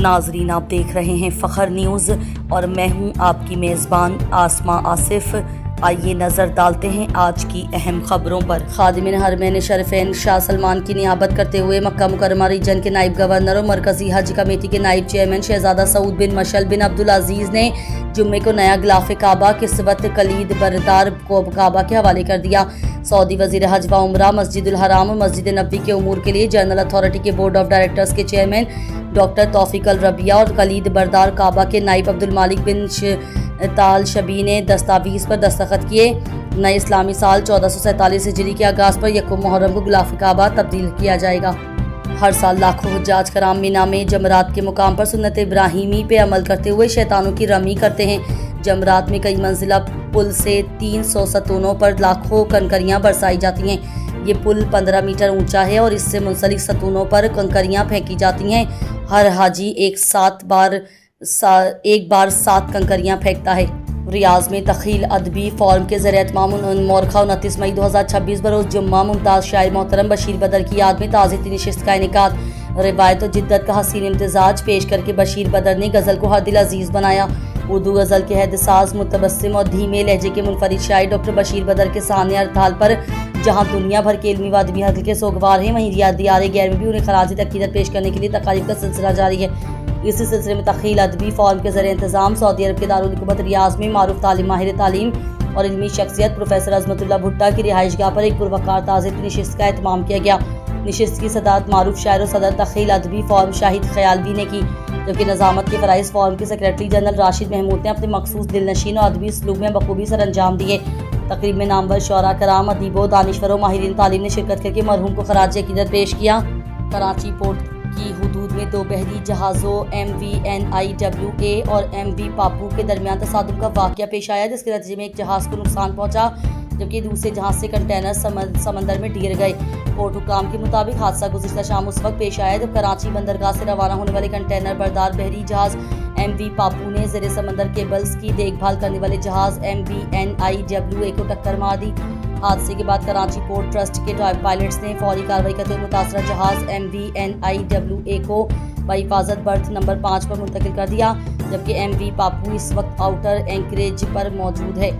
ناظرین، آپ دیکھ رہے ہیں فخر نیوز اور میں ہوں آپ کی میزبان آسماں آصف۔ آئیے نظر ڈالتے ہیں آج کی اہم خبروں پر۔ خادمین حرمین شریفین شاہ سلمان کی نیابت کرتے ہوئے مکہ مکرمہ ریجن کے نائب گورنر اور مرکزی حج کمیٹی کے نائب چیئرمین شہزادہ سعود بن مشعل بن عبدالعزیز نے جمعے کو نیا غلاف کعبہ کسوت کلید بردار کو کعبہ کے حوالے کر دیا۔ سعودی وزیر حج و عمرہ مسجد الحرام اور مسجد نبوی کے امور کے لیے جنرل اتھارٹی کے بورڈ آف ڈائریکٹرز کے چیئرمین ڈاکٹر توفیق الربیہ اور کلید بردار کعبہ کے نائب عبدالمالک بن تال شبی نے دستاویز پر دستخط کیے۔ نئے اسلامی سال 1447 ہجری کے آغاز پر یکم محرم کو غلاف کعبہ تبدیل کیا جائے گا۔ ہر سال لاکھوں حجاج کرام مینا میں جمرات کے مقام پر سنت ابراہیمی پہ عمل کرتے ہوئے شیطانوں کی رمی کرتے ہیں۔ جمرات میں کئی منزلہ پل سے 300 ستونوں پر لاکھوں کنکریاں برسائی جاتی ہیں۔ یہ پل 15 میٹر اونچا ہے اور اس سے منسلک ستونوں پر کنکریاں پھینکی جاتی ہیں۔ ہر حاجی ایک بار 7 کنکریاں پھینکتا ہے۔ ریاض میں تخیل ادبی فورم کے زیر اہتمام مورخہ 29 مئی 2026 بروز جمعہ ممتاز شاعر محترم بشیر بدر کی یاد میں تعزیتی نشست کا انعقاد۔ روایت و جدت کا حسین امتزاج پیش کر کے بشیر بدر نے غزل کو ہر دل عزیز بنایا۔ اردو غزل کے حد ساز، متبسم اور دھیمے لہجے کے منفرد شاعر ڈاکٹر بشیر بدر کے سانحہ ارتحال پر جہاں دنیا بھر کے علمی و ادبی حلقے سوگوار ہیں، وہیں دیار غیر میں بھی انہیں خراج عقیدت پیش کرنے کے لیے تقاریب کا سلسلہ جاری ہے۔ اسی سلسلے میں تخیل ادبی فورم کے زیر انتظام سعودی عرب کے دارالحکومت ریاض میں معروف ماہر تعلیم اور علمی شخصیت پروفیسر عظمت اللہ بھٹہ کی رہائش گاہ پر ایک پروقار تعزیتی نشست کا اہتمام کیا گیا۔ نشست کی صدارت معروف شاعر و صدر تخیل ادبی فورم شاہد خیالوی نے کی، جبکہ نظامت کے فرائض فورم کے سیکریٹری جنرل راشد محمود نے اپنے مخصوص دل نشین اور ادبی اسلوب میں بخوبی سر انجام دیے۔ تقریب میں نامور شعراء کرام، ادیبوں، دانشوروں، ماہرین تعلیم نے شرکت کر کے مرحوم کو خراج عقیدت پیش کیا۔ کراچی پورٹ کی حدود میں 2 بحری جہازوں MV NIWA اور MV پاپو کے درمیان تصادم کا واقعہ پیش آیا، جس کے نتیجے میں ایک جہاز کو نقصان پہنچا جبکہ دوسرے جہاز سے کنٹینر سمندر میں گر گئے۔ پورٹ حکام کے مطابق حادثہ گزشتہ شام اس وقت پیش آیا جب کراچی بندرگاہ سے روانہ ہونے والے کنٹینر بردار بحری جہاز MV پاپو نے زیر سمندر کیبلز کی دیکھ بھال کرنے والے جہاز MV NIWA کو ٹکر مار دی۔ حادثے کے بعد کراچی پورٹ ٹرسٹ کے پائلٹس نے فوری کارروائی کرتے ہوئے متاثرہ جہاز MV NIWA کو بحفاظت برتھ نمبر 5 پر منتقل کر دیا، جبکہ MV پاپو اس وقت آؤٹر اینکریج پر موجود ہے۔